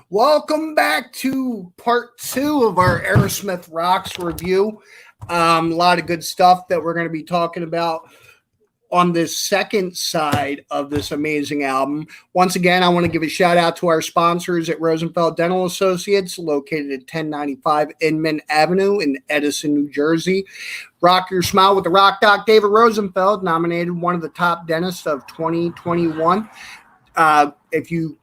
Welcome back to part two of our Aerosmith Rocks review. A lot of good stuff that we're going to be talking about on this second side of this amazing album. Once again, I want to give a shout out to our sponsors at Rosenfeld Dental Associates, located at 1095 Inman Avenue in Edison, New Jersey. Rock your smile with the Rock Doc. David Rosenfeld, nominated one of the top dentists of 2021. If you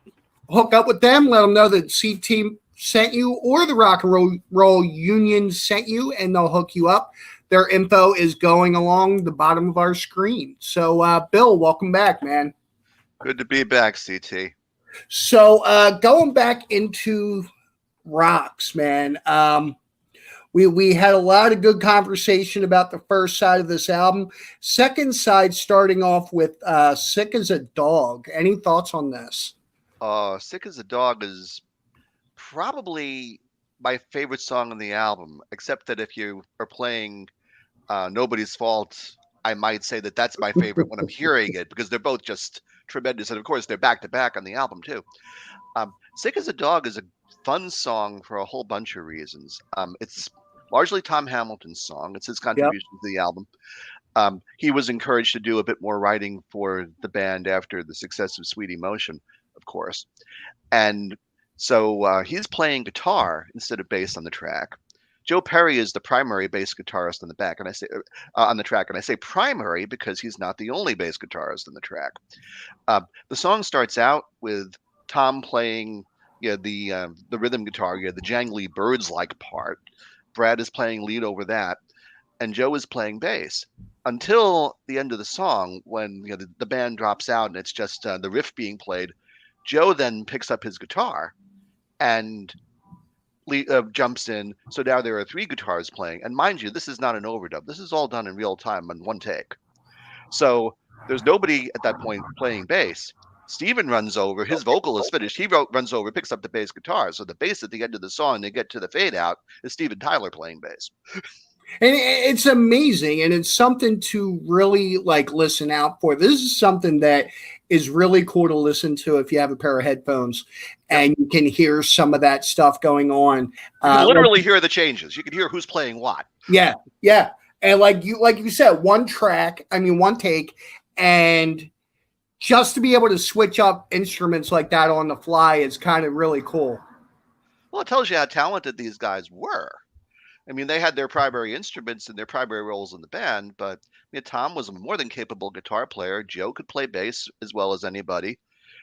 hook up with them, let them know that CT sent you or the Rock and Roll Union sent you, and they'll hook you up. Their info is going along the bottom of our screen. So, Bill, welcome back, man. Good to be back, CT. So, going back into Rocks, man, we had a lot of good conversation about the first side of this album. Second side, starting off with Sick as a Dog. Any thoughts on this? Sick as a Dog is probably my favorite song on the album, except that if you are playing Nobody's Fault, I might say that that's my favorite when I'm hearing it, because they're both just tremendous. And of course, they're back to back on the album too. Sick as a Dog is a fun song for a whole bunch of reasons. It's largely Tom Hamilton's song. It's his contribution to the album. He was encouraged to do a bit more writing for the band after the success of Sweet Emotion, of course. And so he's playing guitar instead of bass on the track. Joe Perry is the primary bass guitarist on the back, and I say on the track, and I say primary because he's not the only bass guitarist on the track. The song starts out with Tom playing the rhythm guitar, the jangly birds-like part. Brad is playing lead over that, and Joe is playing bass until the end of the song, when the band drops out and it's just the riff being played. Joe then picks up his guitar and jumps in. So now there are three guitars playing. And mind you, this is not an overdub. This is all done in real time on one take. So there's nobody at that point playing bass. Steven runs over. His vocal is finished. He runs over, picks up the bass guitar. So the bass at the end of the song, they get to the fade out, is Steven Tyler playing bass. And it's amazing, and it's something to really listen out for. This is something that is really cool to listen to if you have a pair of headphones and you can hear some of that stuff going on. You can literally hear the changes. You can hear who's playing what. Yeah. And like you said, one take, and just to be able to switch up instruments like that on the fly is kind of really cool. Well, it tells you how talented these guys were. I mean, they had their primary instruments and their primary roles in the band, but Tom was a more than capable guitar player. Joe could play bass as well as anybody.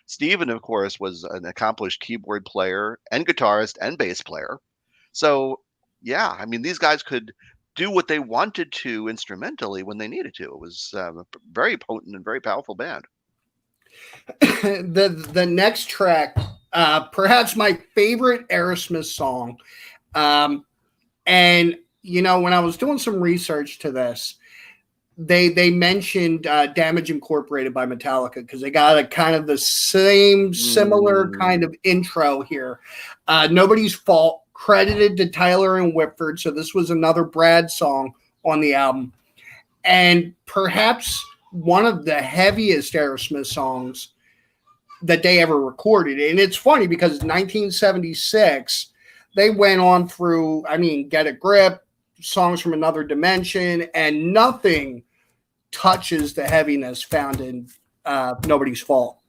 Steven, of course, was an accomplished keyboard player and guitarist and bass player. So, yeah, I mean, these guys could do what they wanted to instrumentally when they needed to. It was a very potent and very powerful band. The next track, perhaps my favorite Aerosmith song, and, when I was doing some research to this, they mentioned Damage Incorporated by Metallica, because they got a kind of the similar kind of intro here. Nobody's Fault, credited to Tyler and Whitford. So this was another Brad song on the album. And perhaps one of the heaviest Aerosmith songs that they ever recorded. And it's funny because 1976... they went on through, Get a Grip, Songs from Another Dimension, and nothing touches the heaviness found in Nobody's Fault.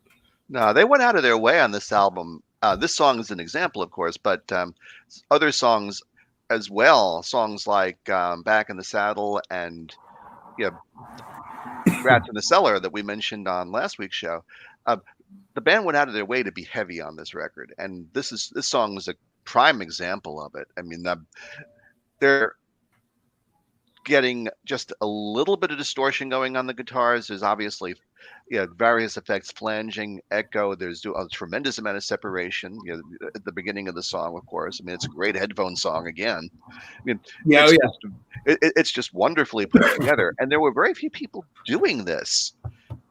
No, they went out of their way on this album. This song is an example, of course, but other songs as well, songs like Back in the Saddle and Rats in the Cellar that we mentioned on last week's show. The band went out of their way to be heavy on this record, and this song is a prime example of it. I mean, they're getting just a little bit of distortion going on the guitars. There's obviously various effects, flanging, echo. There's a tremendous amount of separation at the beginning of the song, of course. I mean, it's a great headphone song again. I mean, it's just wonderfully put together. And there were very few people doing this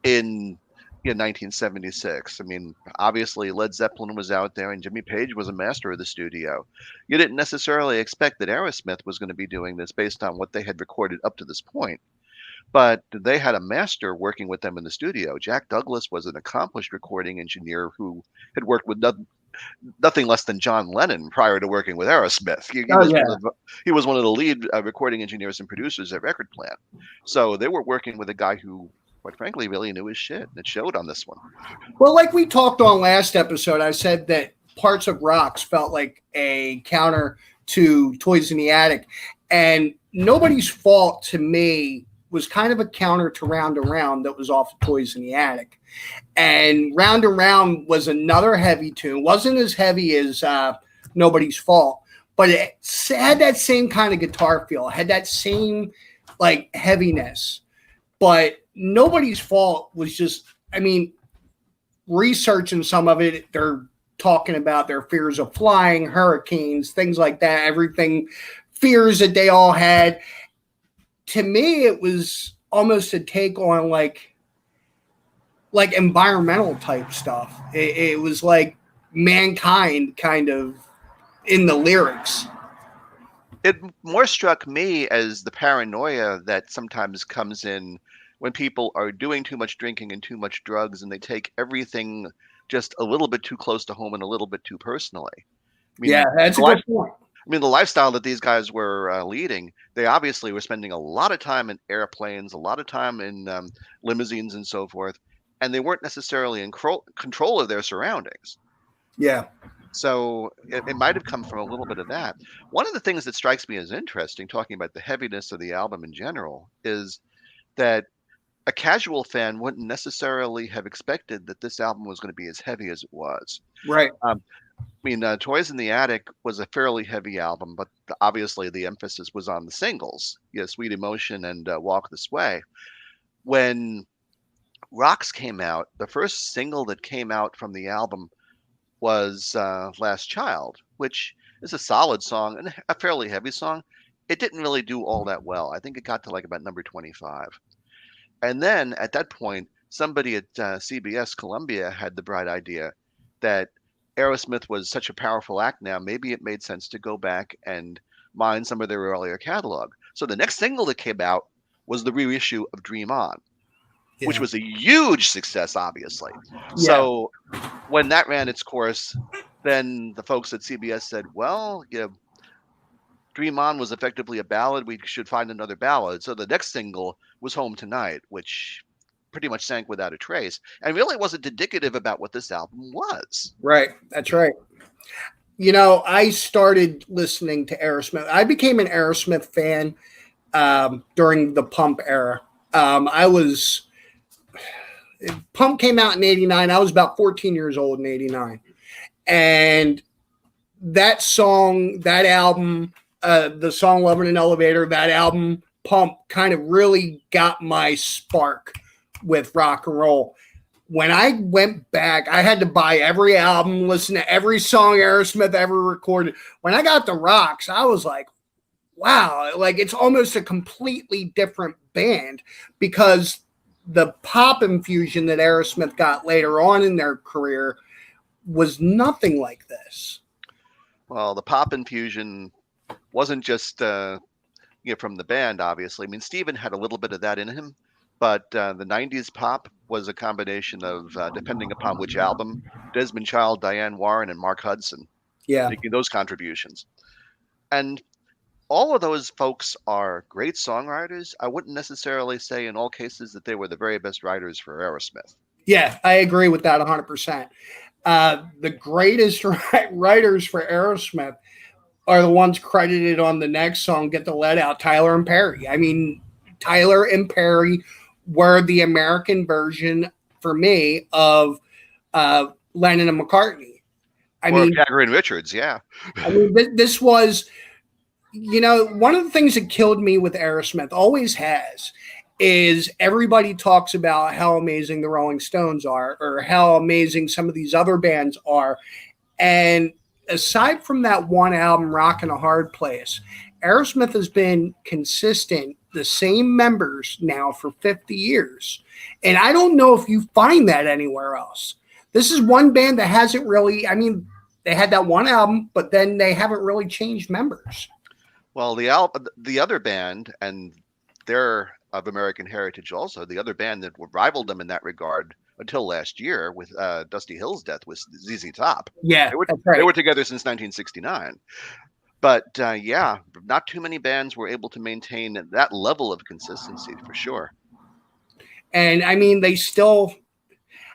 in 1976. I mean, obviously Led Zeppelin was out there and Jimmy Page was a master of the studio. You didn't necessarily expect that Aerosmith was going to be doing this based on what they had recorded up to this point. But they had a master working with them in the studio. Jack Douglas was an accomplished recording engineer who had worked with nothing less than John Lennon prior to working with Aerosmith. Oh yeah. He was one of the lead recording engineers and producers at Record Plant. So they were working with a guy who, quite frankly, really knew his shit, and it showed on this one. Well, like we talked on last episode, I said that parts of Rocks felt like a counter to Toys in the Attic, and Nobody's Fault to me was kind of a counter to Round and Round that was off of Toys in the Attic. And Round and Round was another heavy tune. Wasn't as heavy as Nobody's Fault, but it had that same kind of guitar feel. It had that same like heaviness. But Nobody's Fault was just, I mean, researching some of it, they're talking about their fears of flying, hurricanes, things like that, everything, fears that they all had. To me, it was almost a take on like environmental type stuff. It was like Mankind kind of in the lyrics. It more struck me as the paranoia that sometimes comes in when people are doing too much drinking and too much drugs, and they take everything just a little bit too close to home and a little bit too personally. I mean, yeah, that's a good point. I mean, the lifestyle that these guys were leading, they obviously were spending a lot of time in airplanes, a lot of time in limousines and so forth, and they weren't necessarily in control of their surroundings. Yeah. So it might have come from a little bit of that. One of the things that strikes me as interesting, talking about the heaviness of the album in general, is that a casual fan wouldn't necessarily have expected that this album was going to be as heavy as it was. Right. I mean, Toys in the Attic was a fairly heavy album, but obviously the emphasis was on the singles, Sweet Emotion and Walk This Way. When Rocks came out, the first single that came out from the album was Last Child, which is a solid song and a fairly heavy song. It didn't really do all that well. I think it got to like about number 25. And then at that point, somebody at CBS Columbia had the bright idea that Aerosmith was such a powerful act now, maybe it made sense to go back and mine some of their earlier catalog. So the next single that came out was the reissue of Dream On, which was a huge success, obviously. Yeah. So when that ran its course, then the folks at CBS said, well, Dream On was effectively a ballad. We should find another ballad. So the next single was Home Tonight, which pretty much sank without a trace and really wasn't indicative about what this album was. Right. That's right. I started listening to Aerosmith. I became an Aerosmith fan during the Pump era. Pump came out in 89. I was about 14 years old in 89. And that song, that album, the song Love in an Elevator, that album, Pump, kind of really got my spark with rock and roll. When I went back, I had to buy every album, listen to every song Aerosmith ever recorded. When I got the Rocks, I was like, wow, like it's almost a completely different band, because the pop infusion that Aerosmith got later on in their career was nothing like this. Well, the pop infusion wasn't just from the band, obviously. I mean, Steven had a little bit of that in him, but the 90s pop was a combination of, depending upon which album, Desmond Child, Diane Warren, and Mark Hudson making those contributions. And all of those folks are great songwriters. I wouldn't necessarily say in all cases that they were the very best writers for Aerosmith. Yeah, I agree with that 100%. The greatest writers for Aerosmith are the ones credited on the next song, Get the Lead Out, Tyler and Perry. I mean, Tyler and Perry were the American version, for me, of Lennon and McCartney. Jagger and Richards, yeah. I mean, this was, one of the things that killed me with Aerosmith, always has, is everybody talks about how amazing the Rolling Stones are, or how amazing some of these other bands are. And aside from that one album, Rockin' a Hard Place, Aerosmith has been consistent, the same members now for 50 years. And I don't know if you find that anywhere else. This is one band that hasn't really, they had that one album, but then they haven't really changed members. Well, the other band, and they're of American heritage also, the other band that rivaled them in that regard until last year with Dusty Hill's death with ZZ Top. Yeah, They were that's right. they were together since 1969. But yeah, not too many bands were able to maintain that level of consistency for sure. And I mean, they still,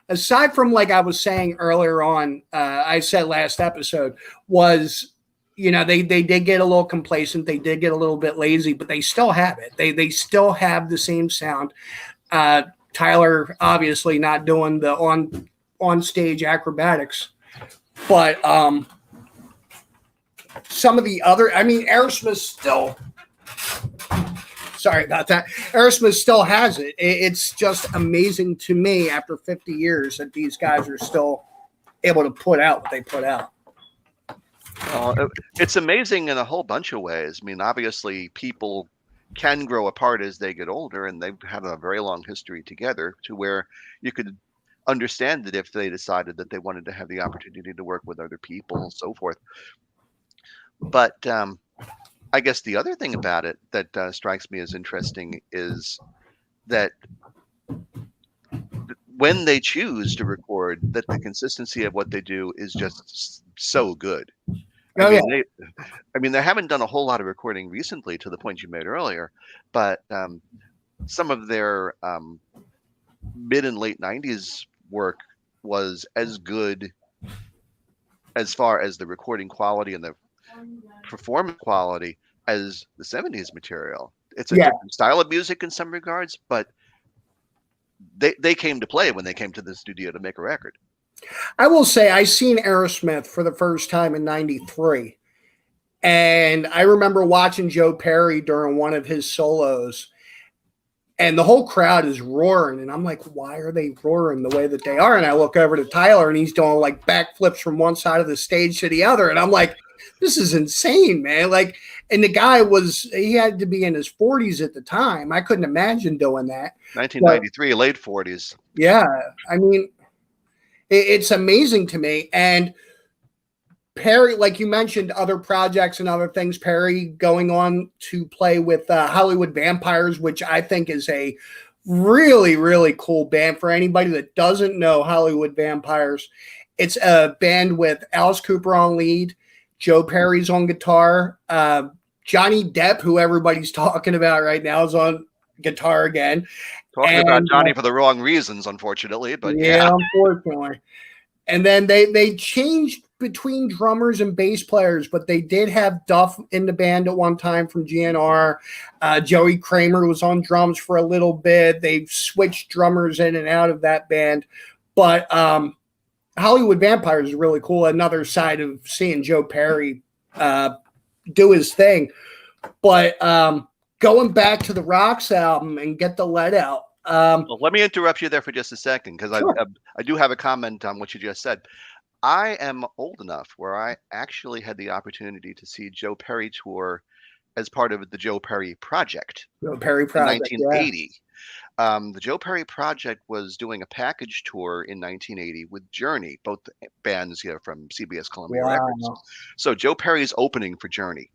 aside from like I was saying earlier on, I said last episode was, they did get a little complacent, they did get a little bit lazy, but they still have it. They still have the same sound. Tyler obviously not doing the on stage acrobatics, but some of the other, I mean, Aerosmith still. Sorry about that. Aerosmith still has it. It's just amazing to me after 50 years that these guys are still able to put out what they put out. It's amazing in a whole bunch of ways. I mean, obviously, people can grow apart as they get older, and they've had a very long history together to where you could understand that if they decided that they wanted to have the opportunity to work with other people and so forth. But I guess the other thing about it that strikes me as interesting is that when they choose to record, that the consistency of what they do is just so good. I mean, they haven't done a whole lot of recording recently, to the point you made earlier, but some of their mid and late '90s work was as good as far as the recording quality and the performance quality as the '70s material. It's a different style of music in some regards, but they came to play when they came to the studio to make a record. I will say I seen Aerosmith for the first time in '93. And I remember watching Joe Perry during one of his solos, and the whole crowd is roaring. And I'm like, why are they roaring the way that they are? And I look over to Tyler, and he's doing like backflips from one side of the stage to the other. And I'm like, this is insane, man. Like, and the guy he had to be in his 40s at the time. I couldn't imagine doing that. 1993, but, late 40s. Yeah. I mean, it's amazing to me. And Perry, like you mentioned, other projects and other things, Perry going on to play with Hollywood Vampires, which I think is a really, really cool band. For anybody that doesn't know Hollywood Vampires, it's a band with Alice Cooper on lead, Joe Perry's on guitar, Johnny Depp, who everybody's talking about right now, is on guitar again. Talking about Johnny for the wrong reasons, unfortunately, but yeah. Unfortunately. And then they changed between drummers and bass players, but they did have Duff in the band at one time from GNR. Joey Kramer was on drums for a little bit. They've switched drummers in and out of that band. But Hollywood Vampires is really cool. Another side of seeing Joe Perry do his thing. But going back to the Rocks album and Get the Lead Out. Well, let me interrupt you there for just a second, because sure. I do have a comment on what you just said. I am old enough where I actually had the opportunity to see Joe Perry tour as part of the Joe Perry Project. Joe Perry Project, in 1980. Yeah. The Joe Perry Project was doing a package tour in 1980 with Journey, both bands from CBS Columbia Records. So Joe Perry's opening for Journey.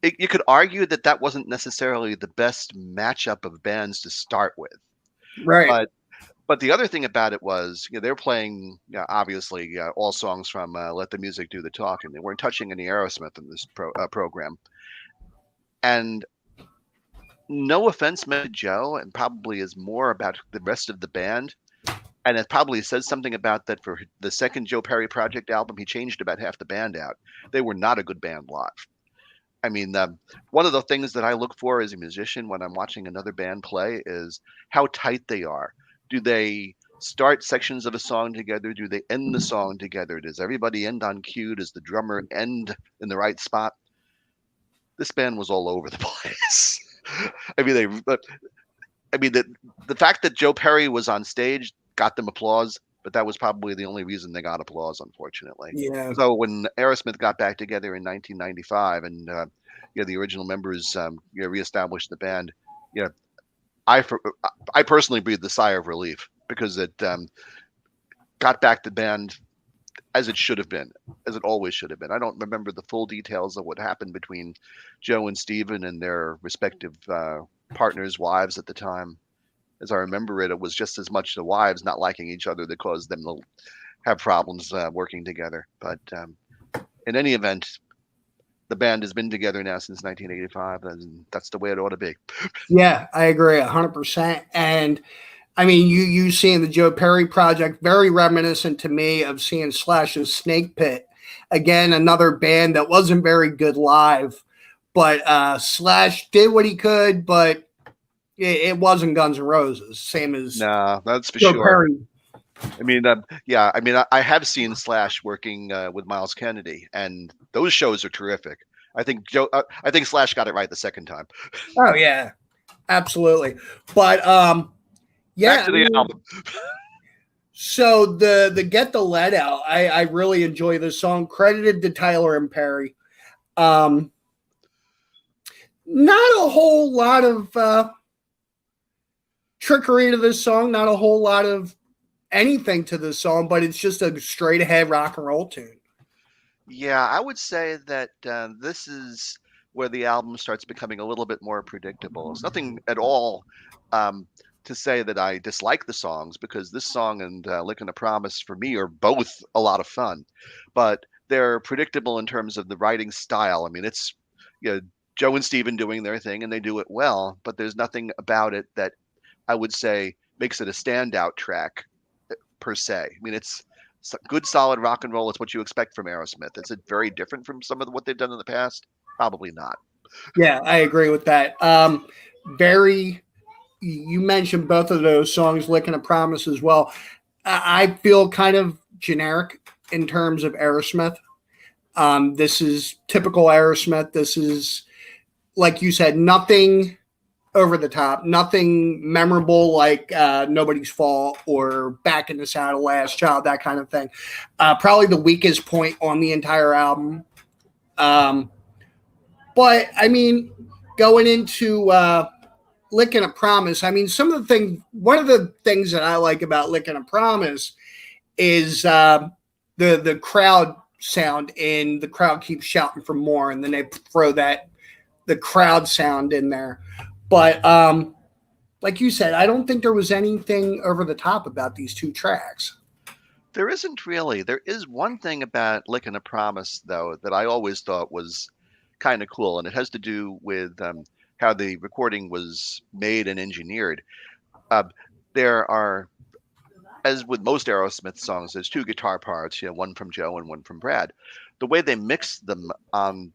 You could argue that wasn't necessarily the best matchup of bands to start with. Right. But the other thing about it was, they're playing, obviously, all songs from Let the Music Do the Talking. They weren't touching any Aerosmith in this program. And no offense meant to Joe, and probably is more about the rest of the band. And it probably says something about that for the second Joe Perry Project album, he changed about half the band out. They were not a good band live. I mean, one of the things that I look for as a musician when I'm watching another band play is how tight they are. Do they start sections of a song together? Do they end the song together? Does everybody end on cue? Does the drummer end in the right spot? This band was all over the place. I mean, the fact that Joe Perry was on stage got them applause, but that was probably the only reason they got applause, unfortunately. Yeah. So when Aerosmith got back together in 1995 and the original members reestablished the band, I personally breathed a sigh of relief, because it got back the band as it should have been, as it always should have been. I don't remember the full details of what happened between Joe and Steven and their respective partners' wives at the time. as I remember it, it was just as much the wives not liking each other that caused them to have problems working together. But in any event, the band has been together now since 1985, and that's the way it ought to be. Yeah, I agree 100%. And I mean, you seeing the Joe Perry project, very reminiscent to me of seeing Slash's Snake Pit. Again, another band that wasn't very good live, but Slash did what he could, but it wasn't Guns N' Roses, same as Nah, that's for Joe sure. Perry. I mean, yeah, I mean, I have seen Slash working with Miles Kennedy, and those shows are terrific. I think I think Slash got it right the second time. Oh yeah, absolutely. But yeah, Back to the album. so the Get the Lead Out, I really enjoy this song, credited to Tyler and Perry. Not a whole lot of trickery to this song, not a whole lot of anything to this song, but it's just a straight ahead rock and roll tune. Yeah, I would say that this is where the album starts becoming a little bit more predictable. It's nothing at all to say that I dislike the songs, because this song and Lickin' a Promise for me are both a lot of fun, but they're predictable in terms of the writing style. I mean, it's, you know, Joe and Steven doing their thing, and they do it well, but there's nothing about it that I would say makes it a standout track per se. I mean, it's good, solid rock and roll. It's what you expect from Aerosmith. Is it very different from some of what they've done in the past? Probably not. Yeah, I agree with that. Very, you mentioned both of those songs, Lickin' a Promise as well. I feel kind of generic in terms of Aerosmith. This is typical Aerosmith. This is, like you said, nothing over the top, nothing memorable like Nobody's Fault or Back in the Saddle, Last Child, that kind of thing. Probably the weakest point on the entire album. But I mean, going into Lickin' a Promise, I mean, one of the things that I like about Lickin' a Promise is the crowd sound, and the crowd keeps shouting for more, and then they throw the crowd sound in there. But like you said, I don't think there was anything over the top about these two tracks. There isn't really. There is one thing about Lickin' a Promise, though, that I always thought was kind of cool, and it has to do with how the recording was made and engineered. There are, as with most Aerosmith songs, there's two guitar parts, one from Joe and one from Brad. The way they mixed them on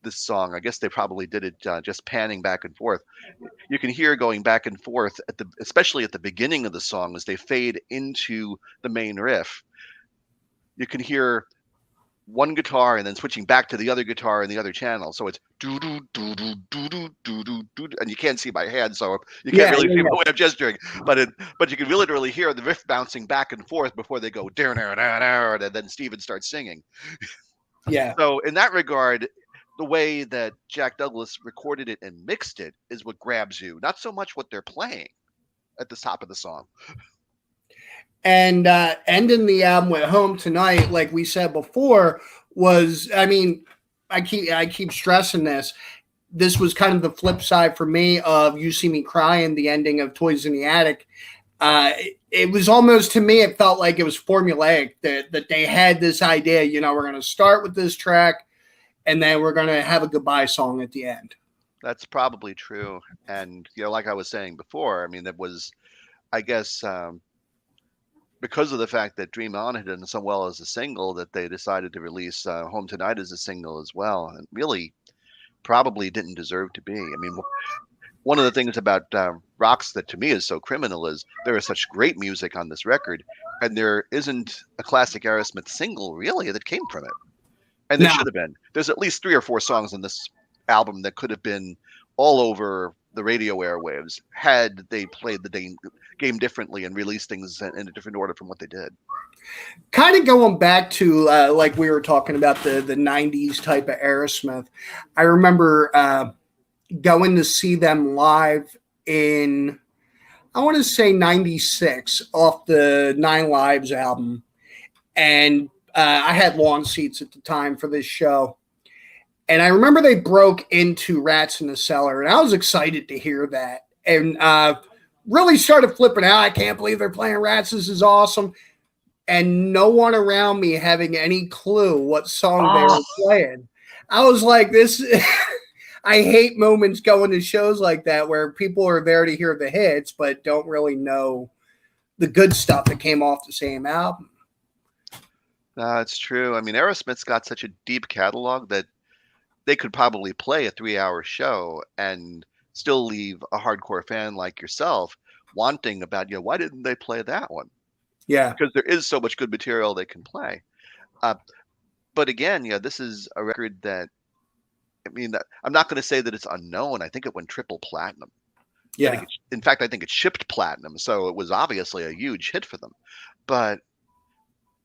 this song, I guess they probably did it just panning back and forth. You can hear going back and forth especially at the beginning of the song as they fade into the main riff. You can hear one guitar and then switching back to the other guitar in the other channel. So it's do do do do do do do do do, and you can't see my hand, so you can't really see the way I'm gesturing. But you can literally hear the riff bouncing back and forth before they go down, and then Steven starts singing. Yeah. So in that regard, the way that Jack Douglas recorded it and mixed it is what grabs you, not so much what they're playing at the top of the song. And ending the album with Home Tonight, like we said before, was, I mean, I keep stressing this. This was kind of the flip side for me of You See Me Crying, the ending of Toys in the Attic. It was almost, to me, it felt like it was formulaic, that they had this idea, we're going to start with this track, and then we're going to have a goodbye song at the end. That's probably true. And, like I was saying before, I mean, that was, I guess, because of the fact that Dream On had done so well as a single, that they decided to release Home Tonight as a single as well. And really probably didn't deserve to be. I mean, one of the things about Rocks that to me is so criminal is there is such great music on this record, and there isn't a classic Aerosmith single really that came from it. And there should have been. There's at least 3 or 4 songs on this album that could have been all over the radio airwaves had they played the game differently and released things in a different order from what they did. Kind of going back to like we were talking about the 90s type of Aerosmith. I remember going to see them live in, I want to say 96 off the 9 Lives album. And I had lawn seats at the time for this show. And I remember they broke into Rats in the Cellar, and I was excited to hear that. And really started flipping out. I can't believe they're playing Rats. This is awesome. And no one around me having any clue what song they were playing. I was like, this. I hate moments going to shows like that where people are there to hear the hits, but don't really know the good stuff that came off the same album. That's true. I mean, Aerosmith's got such a deep catalog that they could probably play a 3-hour show and still leave a hardcore fan like yourself wanting about, why didn't they play that one? Yeah. Because there is so much good material they can play. But again, this is a record that, I mean, I'm not going to say that it's unknown. I think it went triple platinum. Yeah. In fact, I think it shipped platinum, so it was obviously a huge hit for them. But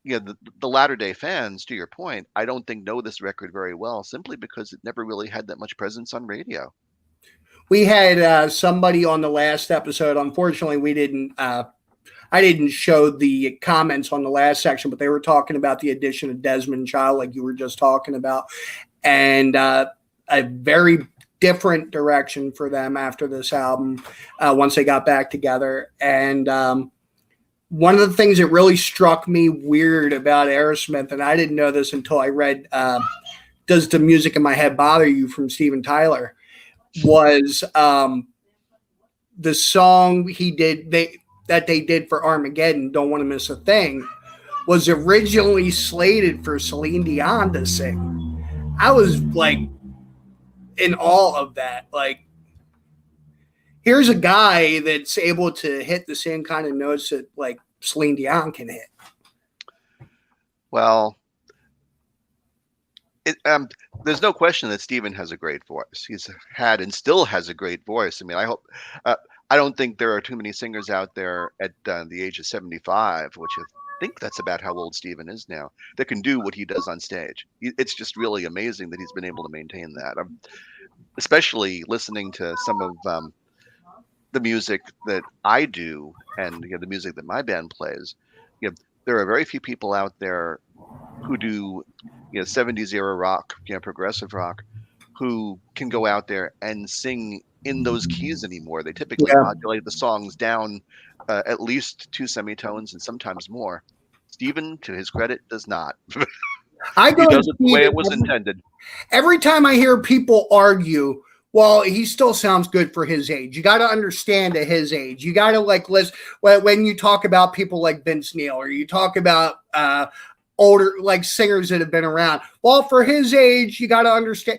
the latter-day fans, to your point, I don't think know this record very well, simply because it never really had that much presence on radio. We had somebody on the last episode. Unfortunately, we didn't. I didn't show the comments on the last section, but they were talking about the addition of Desmond Child, like you were just talking about, and a very different direction for them after this album once they got back together. And one of the things that really struck me weird about Aerosmith, and I didn't know this until I read Does the Music in My Head Bother You from Steven Tyler, was the song that they did for Armageddon, Don't Want to Miss a Thing, was originally slated for Celine Dion to sing. I was like in awe of that. Like, here's a guy that's able to hit the same kind of notes that like Celine Dion can hit. Well, there's no question that Steven has a great voice. He's had and still has a great voice. I mean, I don't think there are too many singers out there at the age of 75, which I think that's about how old Steven is now, that can do what he does on stage. It's just really amazing that he's been able to maintain that. Especially listening to some of the music that I do and the music that my band plays. There are very few people out there who do 70s era rock, progressive rock, who can go out there and sing in those keys anymore. They typically modulate the songs down at least 2 semitones and sometimes more. Steven, to his credit, does not. He does it the way it was intended. Every time I hear people argue, well, he still sounds good for his age. You got to understand at his age. You got to listen when you talk about people like Vince Neil, or you talk about older singers that have been around. Well, for his age, you got to understand.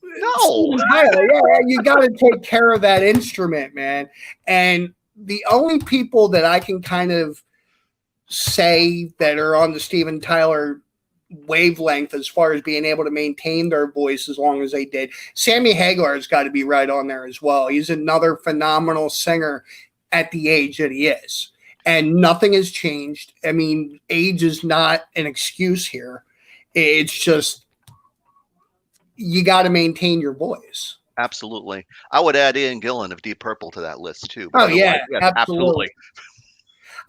No, you got to take care of that instrument, man. And the only people that I can kind of say that are on the Steven Tyler wavelength as far as being able to maintain their voice as long as they did, Sammy Hagar's got to be right on there as well. He's another phenomenal singer at the age that he is, and nothing has changed. I mean, age is not an excuse here. It's just you got to maintain your voice. Absolutely. I would add Ian Gillan of Deep Purple to that list too. Oh yeah, absolutely.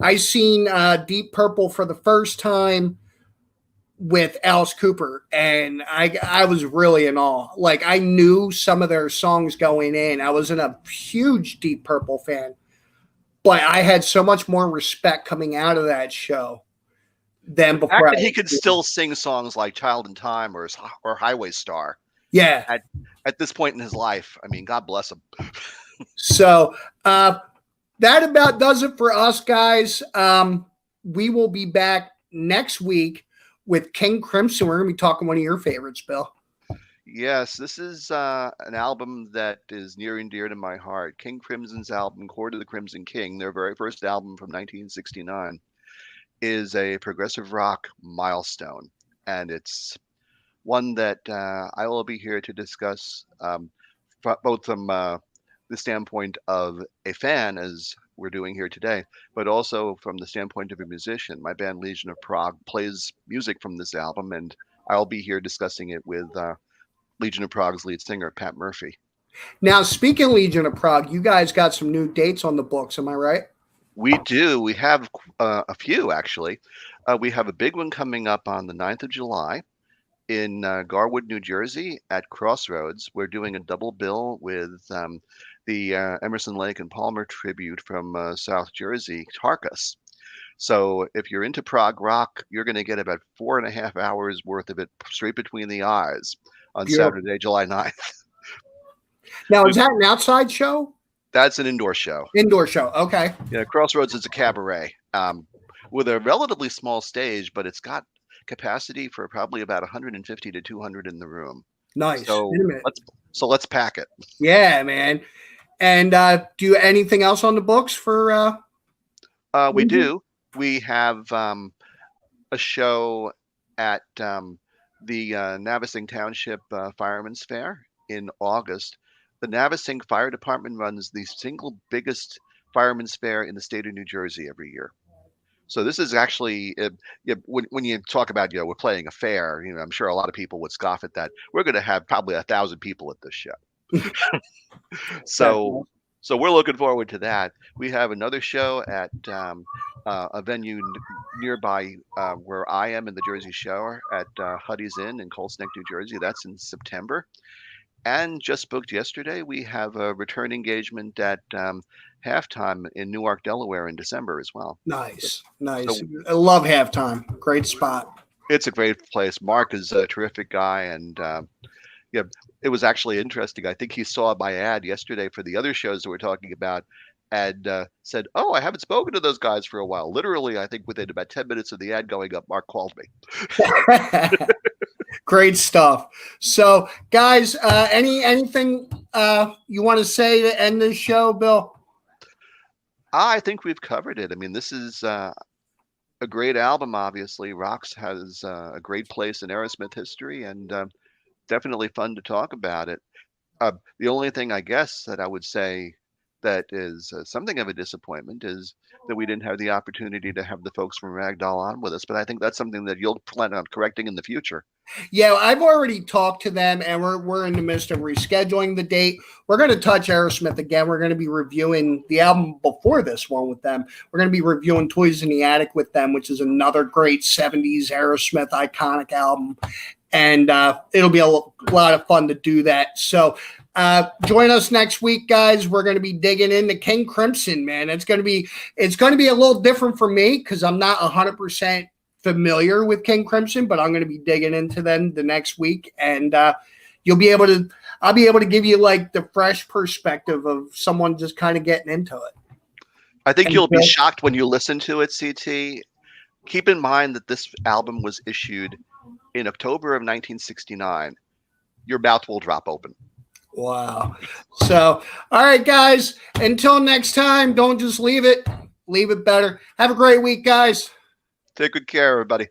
I seen Deep Purple for the first time with Alice Cooper, and I was really in awe. Like, I knew some of their songs going in. I wasn't a huge Deep Purple fan, but I had so much more respect coming out of that show than before. He could still sing songs like Child in Time or Highway Star. Yeah. At this point in his life, I mean, God bless him. So that about does it for us, guys. We will be back next week with King Crimson. We're going to be talking one of your favorites, Bill. Yes, this is an album that is near and dear to my heart. King Crimson's album, Court of the Crimson King, their very first album from 1969, is a progressive rock milestone. And it's one that I will be here to discuss both from the standpoint of a fan, as we're doing here today, but also from the standpoint of a musician. My band Legion of Prague plays music from this album, and I'll be here discussing it with Legion of Prague's lead singer, Pat Murphy. Now, speaking of Legion of Prague, you guys got some new dates on the books, am I right? We do. We have a few, actually. We have a big one coming up on the 9th of July in Garwood, New Jersey at Crossroads. We're doing a double bill with the the Emerson, Lake and Palmer tribute from South Jersey, Tarkus. So if you're into prog rock, you're going to get about 4.5 hours worth of it straight between the eyes on Beautiful. Saturday, July 9th. Now, is that an outside show? That's an indoor show. Indoor show. Okay. Yeah, Crossroads is a cabaret with a relatively small stage, but it's got capacity for probably about 150 to 200 in the room. Nice. So let's pack it. Yeah, man. And do you anything else on the books for? We do. We have a show at the Navasing Township Firemen's Fair in August. The Navasing Fire Department runs the single biggest firemen's fair in the state of New Jersey every year. So this is actually, when you talk about, we're playing a fair, I'm sure a lot of people would scoff at that. We're going to have probably 1,000 people at this show. So we're looking forward to that. We have another show at a venue nearby where I am in the Jersey Shore at Huddy's Inn in Cold Snake, New Jersey. That's in September. And just booked yesterday, we have a return engagement at Halftime in Newark, Delaware in December as well. Nice. So, I love Halftime. Great spot. It's a great place. Mark is a terrific guy. And it was actually interesting. I think he saw my ad yesterday for the other shows that we're talking about and said, "Oh, I haven't spoken to those guys for a while." Literally, I think within about 10 minutes of the ad going up, Mark called me. Great stuff. So, guys, anything you want to say to end this show, Bill? I think we've covered it. I mean, this is a great album, obviously. Rocks has a great place in Aerosmith history and definitely fun to talk about it. The only thing I guess that I would say that is something of a disappointment is that we didn't have the opportunity to have the folks from Ragdoll on with us. But I think that's something that you'll plan on correcting in the future. Yeah, I've already talked to them, and we're in the midst of rescheduling the date. We're going to touch Aerosmith again. We're going to be reviewing the album before this one with them. We're going to be reviewing Toys in the Attic with them, which is another great 70s Aerosmith iconic album. And it'll be a lot of fun to do that. So join us next week, guys. We're going to be digging into King Crimson, man. It's going to be a little different for me because I'm not 100% familiar with King Crimson, but I'm going to be digging into them the next week, and I'll be able to give you like the fresh perspective of someone just kind of getting into it. I think you'll be shocked when you listen to it, CT. Keep in mind that this album was issued in October of 1969. Your mouth will drop open. Wow. So, all right, guys, until next time, don't just leave it better. Have a great week, guys. Take good care, everybody.